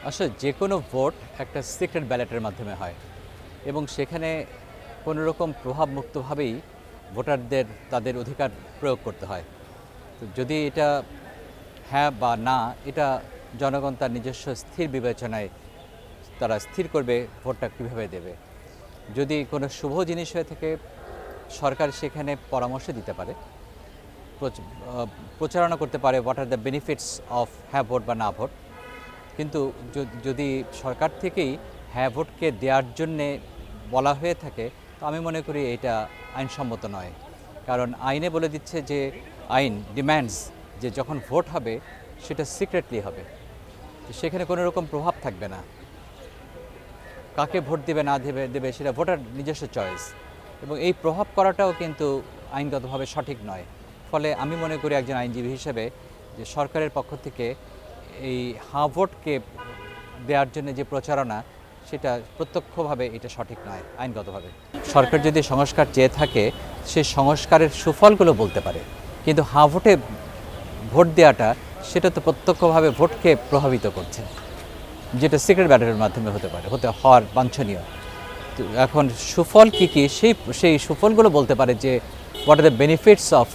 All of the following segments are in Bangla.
আসলে যে কোনো ভোট একটা সিক্রেট ব্যালটের মাধ্যমে হয় এবং সেখানে কোনো রকম প্রভাবমুক্তভাবেই ভোটারদের তাদের অধিকার প্রয়োগ করতে হয়। তো যদি এটা হ্যাঁ বা না, এটা জনগণ তার নিজস্ব স্থির বিবেচনায় তারা স্থির করবে ভোটটা কীভাবে দেবে। যদি কোনো শুভ জিনিস হয়ে থাকে, সরকার সেখানে পরামর্শ দিতে পারে, প্রচারণা করতে পারে what are the benefits of হ্যাঁ ভোট বা না ভোট। কিন্তু যদি সরকার থেকেই হ্যাঁ ভোটকে দেওয়ার জন্যে বলা হয়ে থাকে, তো আমি মনে করি এটা আইনসম্মত নয়। কারণ আইনে বলে দিচ্ছে যে আইন ডিম্যান্ডস যে যখন ভোট হবে সেটা সিক্রেটলি হবে, তো সেখানে কোনো রকম প্রভাব থাকবে না। কাকে ভোট দেবে না দেবে সেটা ভোটার নিজস্ব চয়েস, এবং এই প্রভাব করাটাও কিন্তু আইনগতভাবে সঠিক নয়। ফলে আমি মনে করি একজন আইনজীবী হিসেবে যে সরকারের পক্ষ থেকে এই হাঁ ভোটকে দেওয়ার জন্য যে প্রচারণা, সেটা প্রত্যক্ষভাবে এটা সঠিক নয় আইনগতভাবে। সরকার যদি সংস্কার চেয়ে থাকে, সেই সংস্কারের সুফলগুলো বলতে পারে, কিন্তু হাঁ ভোটে ভোট দেওয়াটা সেটা তো প্রত্যক্ষভাবে ভোটকে প্রভাবিত করছে, যেটা সিক্রেট ব্যালটের মাধ্যমে হতে হওয়ার বাঞ্ছনীয়। তো এখন সুফল কী কী, সেই সুফলগুলো বলতে পারে যে what are the benefits of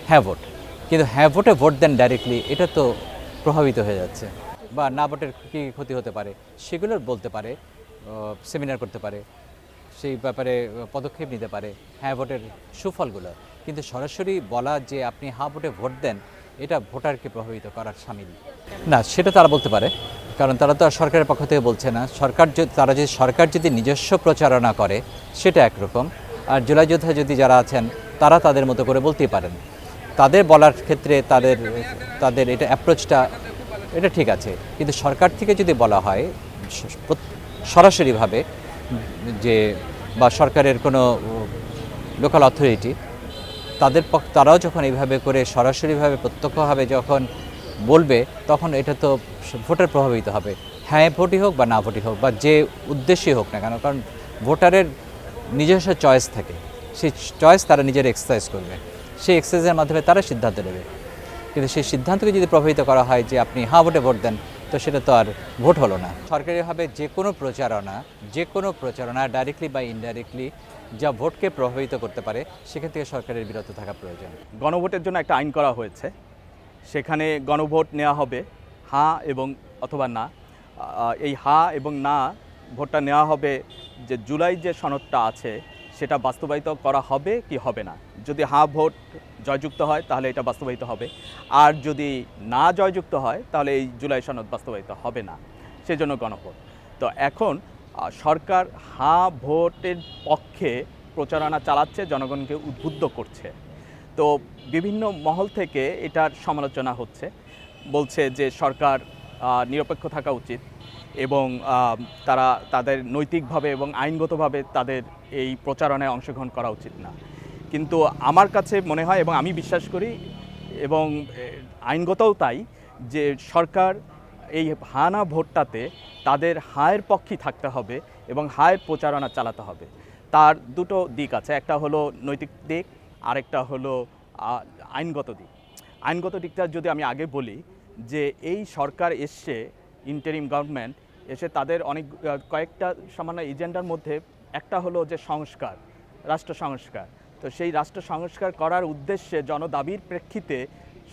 হ্যাঁ ভোট। কিন্তু হ্যাঁ ভোটে ভোট দেন ডাইরেক্টলি, এটা তো প্রভাবিত হয়ে যাচ্ছে। বা না ভোটের কী ক্ষতি হতে পারে সেগুলো বলতে পারে, সেমিনার করতে পারে, সেই ব্যাপারে পদক্ষেপ নিতে পারে, হ্যাঁ ভোটের সুফলগুলো। কিন্তু সরাসরি বলা যে আপনি হ্যাঁ ভোটে ভোট দেন, এটা ভোটারকে প্রভাবিত করার শামিল না। সেটা তারা বলতে পারে, কারণ তারা তো আর সরকারের পক্ষ থেকে বলছে না। সরকার যদি নিজস্ব প্রচারণা করে সেটা একরকম, আর জুলাই যোদ্ধা যদি যারা আছেন তারা তাদের মতো করে বলতেই পারেন। তাদের বলার ক্ষেত্রে তাদের এটা অ্যাপ্রোচটা এটা ঠিক আছে, কিন্তু সরকার থেকে যদি বলা হয় সরাসরিভাবে, যে বা সরকারের কোনো লোকাল অথরিটি তারাও যখন এইভাবে করে সরাসরিভাবে প্রত্যক্ষভাবে যখন বলবে, তখন এটা তো ভোটার প্রভাবিত হবে। হ্যাঁ ভোটই হোক বা না ভোটই হোক, বা যে উদ্দেশ্যই হোক না কেন, কারণ ভোটারের নিজস্ব চয়েস থাকে, সেই চয়েস তারা নিজের এক্সারসাইজ করবে, সেই এক্সারসাইজের মাধ্যমে তারা সিদ্ধান্ত নেবে। কিন্তু সেই সিদ্ধান্তকে যদি প্রভাবিত করা হয় যে আপনি হ্যাঁ ভোটে ভোট দেন, তো সেটা তো আর ভোট হলো না। সরকারিভাবে যে কোনো প্রচারণা ডাইরেক্টলি বা ইনডাইরেক্টলি যা ভোটকে প্রভাবিত করতে পারে, সেখান থেকে সরকারের বিরত থাকা প্রয়োজন। গণভোটের জন্য একটা আইন করা হয়েছে, সেখানে গণভোট নেওয়া হবে হ্যাঁ এবং অথবা না। এই হ্যাঁ এবং না ভোটটা নেওয়া হবে যে জুলাই যে সনদটা আছে সেটা বাস্তবায়িত করা হবে কি হবে না। যদি হ্যাঁ ভোট জয়যুক্ত হয় তাহলে এটা বাস্তবায়িত হবে, আর যদি না জয়যুক্ত হয় তাহলে এই জুলাই সনদ বাস্তবায়িত হবে না, সেজন্য গণভোট। তো এখন সরকার হ্যাঁ ভোটের পক্ষে প্রচারণা চালাচ্ছে, জনগণকে উদ্বুদ্ধ করছে। তো বিভিন্ন মহল থেকে এটার সমালোচনা হচ্ছে, বলছে যে সরকার নিরপেক্ষ থাকা উচিত এবং তারা তাদের নৈতিকভাবে এবং আইনগতভাবে তাদের এই প্রচারণায় অংশগ্রহণ করা উচিত না। কিন্তু আমার কাছে মনে হয় এবং আমি বিশ্বাস করি এবং আইনগতও তাই, যে সরকার এই হ্যাঁ না ভোটটাতে তাদের হায়ের পক্ষেই থাকতে হবে এবং হায়ের প্রচারণা চালাতে হবে। তার দুটো দিক আছে, একটা হলো নৈতিক দিক, আরেকটা হলো আইনগত দিক। আইনগত দিকটা যদি আমি আগে বলি, যে এই সরকার এসছে, ইন্টারিম গভর্নমেন্ট এসে তাদের কয়েকটা সামান্য এজেন্ডার মধ্যে একটা হলো যে সংস্কার, রাষ্ট্র সংস্কার। তো সেই রাষ্ট্র সংস্কার করার উদ্দেশ্যে জনদাবির প্রেক্ষিতে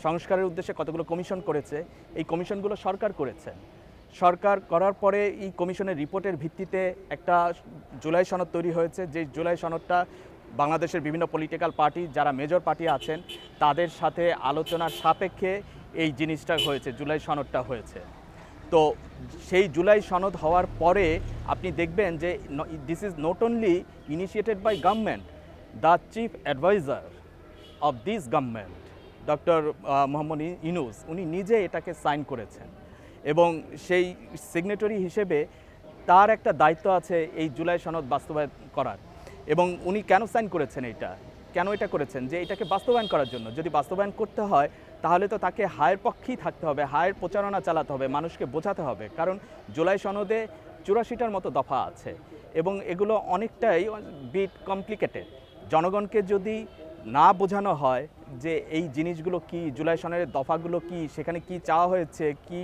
সংস্কারের উদ্দেশ্যে কতগুলো কমিশন করেছে, এই কমিশনগুলো সরকার করেছে। সরকার করার পরে এই কমিশনের রিপোর্টের ভিত্তিতে একটা জুলাই সনদ তৈরি হয়েছে, যে জুলাই সনদটা বাংলাদেশের বিভিন্ন পলিটিক্যাল পার্টি যারা মেজর পার্টি আছেন তাদের সাথে আলোচনার সাপেক্ষে এই জিনিসটা হয়েছে, জুলাই সনদটা হয়েছে। তো সেই জুলাই সনদ হওয়ার পরে আপনি দেখবেন যে this is not only initiated by government, the chief adviser of this government doctor Mohammad Yunus, উনি নিজে এটাকে সাইন করেছেন এবং সেই সিগনেটরি হিসেবে তার একটা দায়িত্ব আছে এই জুলাই সনদ বাস্তবায়ন করার। এবং উনি কেন সাইন করেছেন, কেন এটা করেছেন, যে এটাকে বাস্তবায়ন করার জন্য। যদি বাস্তবায়ন করতে হয় তাহলে তো তাকে হায়ের পক্ষেই থাকতে হবে, হায়ের প্রচারণা চালাতে হবে, মানুষকে বোঝাতে হবে। কারণ জুলাই সনদে 84টার মতো দফা আছে এবং এগুলো অনেকটাই বিট কমপ্লিকেটেড। জনগণকে যদি না বোঝানো হয় যে এই জিনিসগুলো কি, জুলাই সনদের দফাগুলো কি, সেখানে কি চাওয়া হয়েছে, কি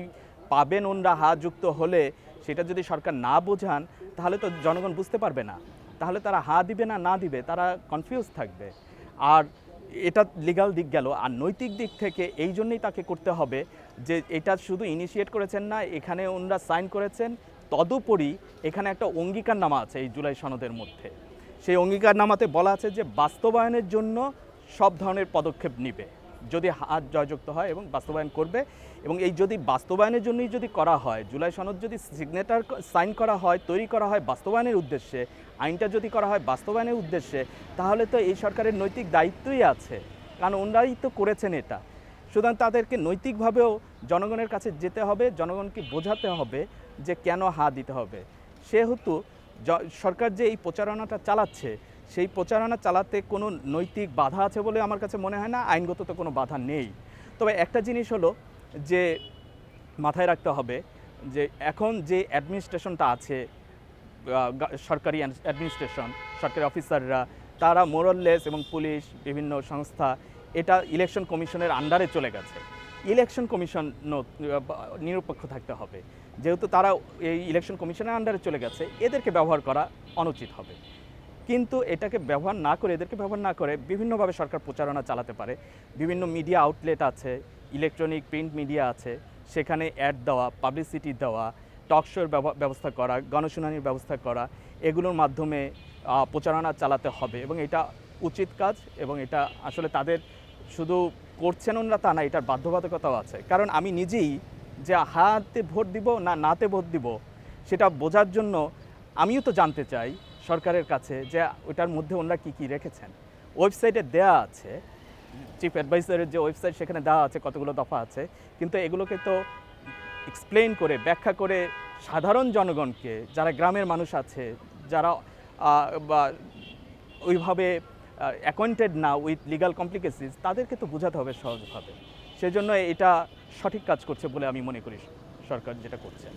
পাবেন ওনরা হা যুক্ত হলে সেটা যদি সরকার না বোঝান তাহলে তো জনগণ বুঝতে পারবে না, তাহলে তারা হা দিবে না না দিবে তারা কনফিউজ থাকবে। আর এটা লিগ্যাল দিক গেল, আর নৈতিক দিক থেকে এই জন্যই তাকে করতে হবে যে এটা শুধু ইনিশিয়েট করেছেন না, এখানে ওনরা সাইন করেছেন, তদুপরি এখানে একটা অঙ্গীকারনামা আছে এই জুলাই সনদের মধ্যে। সেই অঙ্গীকারনামাতে বলা আছে যে বাস্তবায়নের জন্য সব ধরনের পদক্ষেপ নিবে যদি হাত জয়যুক্ত হয় এবং বাস্তবায়ন করবে। এবং এই যদি বাস্তবায়নের জন্যই যদি করা হয়, জুলাই সনদ যদি সিগনেচার সাইন করা হয়, তৈরি করা হয় বাস্তবায়নের উদ্দেশ্যে, আইনটা যদি করা হয় বাস্তবায়নের উদ্দেশ্যে, তাহলে তো এই সরকারের নৈতিক দায়িত্বই আছে, কারণ ওনারাই তো করেছেন এটা। সুতরাং তাদেরকে নৈতিকভাবেও জনগণের কাছে যেতে হবে, জনগণকে বোঝাতে হবে যে কেন হাত দিতে হবে। সেহেতু সরকার যে এই প্রচারণাটা চালাচ্ছে, সেই প্রচারণা চালাতে কোনো নৈতিক বাধা আছে বলে আমার কাছে মনে হয় না, আইনগত তো কোনো বাধা নেই। তবে একটা জিনিস হলো যে মাথায় রাখতে হবে যে এখন যে অ্যাডমিনিস্ট্রেশনটা আছে, সরকারি অ্যাডমিনিস্ট্রেশন, সরকারি অফিসাররা, তারা মোরাললেস এবং পুলিশ বিভিন্ন সংস্থা এটা ইলেকশন কমিশনের আন্ডারে চলে গেছে। ইলেকশন কমিশন নিরপেক্ষ থাকতে হবে, যেহেতু তারা এই ইলেকশন কমিশনের আন্ডারে চলে গেছে, এদেরকে ব্যবহার করা অনুচিত হবে। কিন্তু এটাকে ব্যবহার না করে, এদেরকে ব্যবহার না করে বিভিন্নভাবে সরকার প্রচারণা চালাতে পারে। বিভিন্ন মিডিয়া আউটলেট আছে, ইলেকট্রনিক প্রিন্ট মিডিয়া আছে, সেখানে অ্যাড দেওয়া, পাবলিসিটি দেওয়া, টক শোর ব্যবস্থা করা, গণশুনানির ব্যবস্থা করা, এগুলোর মাধ্যমে প্রচারণা চালাতে হবে। এবং এটা উচিত কাজ, এবং এটা আসলে তাদের শুধু করছেন ওনারা তা না, এটার বাধ্যবাধকতাও আছে। কারণ আমি নিজেই যে হাতে ভোট দিব না নাতে ভোট দিব সেটা বোঝার জন্য আমিও তো জানতে চাই সরকারের কাছে যে ওটার মধ্যে ওনারা কী কী রেখেছেন। ওয়েবসাইটে দেয়া আছে, চিফ অ্যাডভাইসারের যে ওয়েবসাইট সেখানে দেওয়া আছে কতগুলো দফা আছে, কিন্তু এগুলোকে তো এক্সপ্লেন করে, ব্যাখ্যা করে সাধারণ জনগণকে, যারা গ্রামের মানুষ আছে, যারা বা ওইভাবে অ্যাকোয়েন্টেড না উইথ লিগাল কমপ্লিকেসিস, তাদেরকে তো বোঝাতে হবে সহজভাবে। সেজন্য এটা সঠিক কাজ করছে বলে আমি মনে করি সরকার যেটা করছে।